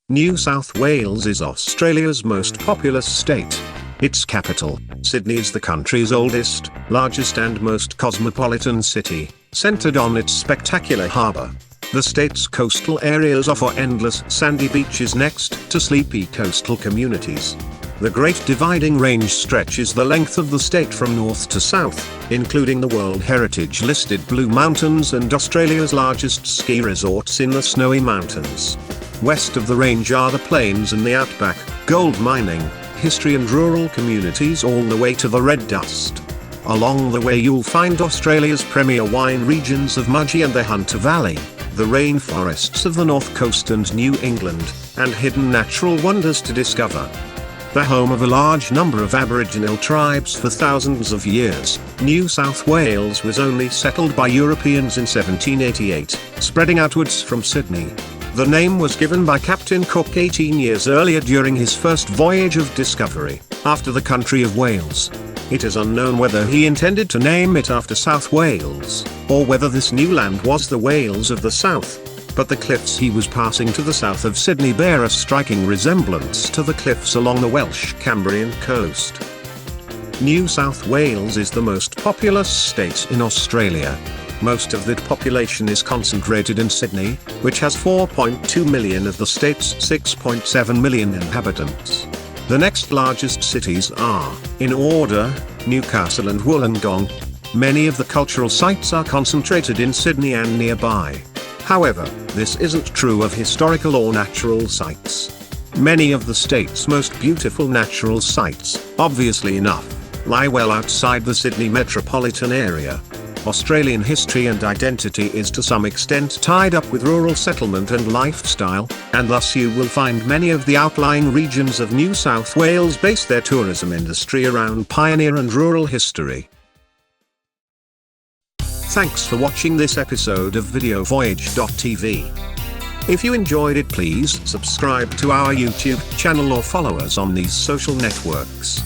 New South Wales is Australia's most populous state. Its capital, Sydney, is the country's oldest, largest and most cosmopolitan city, centred on its spectacular harbour. The state's coastal areas offer endless sandy beaches next to sleepy coastal communities. The Great Dividing Range stretches the length of the state from north to south, including the World Heritage-listed Blue Mountains and Australia's largest ski resorts in the Snowy Mountains. West of the range are the plains and the outback, gold mining, history and rural communities all the way to the red dust. Along the way you'll find Australia's premier wine regions of Mudgee and the Hunter Valley, the rainforests of the North Coast and New England, and hidden natural wonders to discover. The home of a large number of Aboriginal tribes for thousands of years, New South Wales was only settled by Europeans in 1788, spreading outwards from Sydney. The name was given by Captain Cook 18 years earlier during his first voyage of discovery, after the country of Wales. It is unknown whether he intended to name it after South Wales, or whether this new land was the Wales of the South. But the cliffs he was passing to the south of Sydney bear a striking resemblance to the cliffs along the Welsh Cambrian Coast. New South Wales is the most populous state in Australia. Most of the population is concentrated in Sydney, which has 4.2 million of the state's 6.7 million inhabitants. The next largest cities are, in order, Newcastle and Wollongong. Many of the cultural sites are concentrated in Sydney and nearby. However, this isn't true of historical or natural sites. Many of the state's most beautiful natural sites, obviously enough, lie well outside the Sydney metropolitan area. Australian history and identity is to some extent tied up with rural settlement and lifestyle, and thus you will find many of the outlying regions of New South Wales base their tourism industry around pioneer and rural history. Thanks for watching this episode of VideoVoyage.TV. If you enjoyed it, please subscribe to our YouTube channel or follow us on these social networks.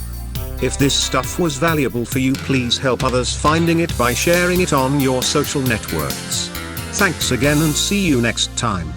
If this stuff was valuable for you, please help others finding it by sharing it on your social networks. Thanks again and see you next time.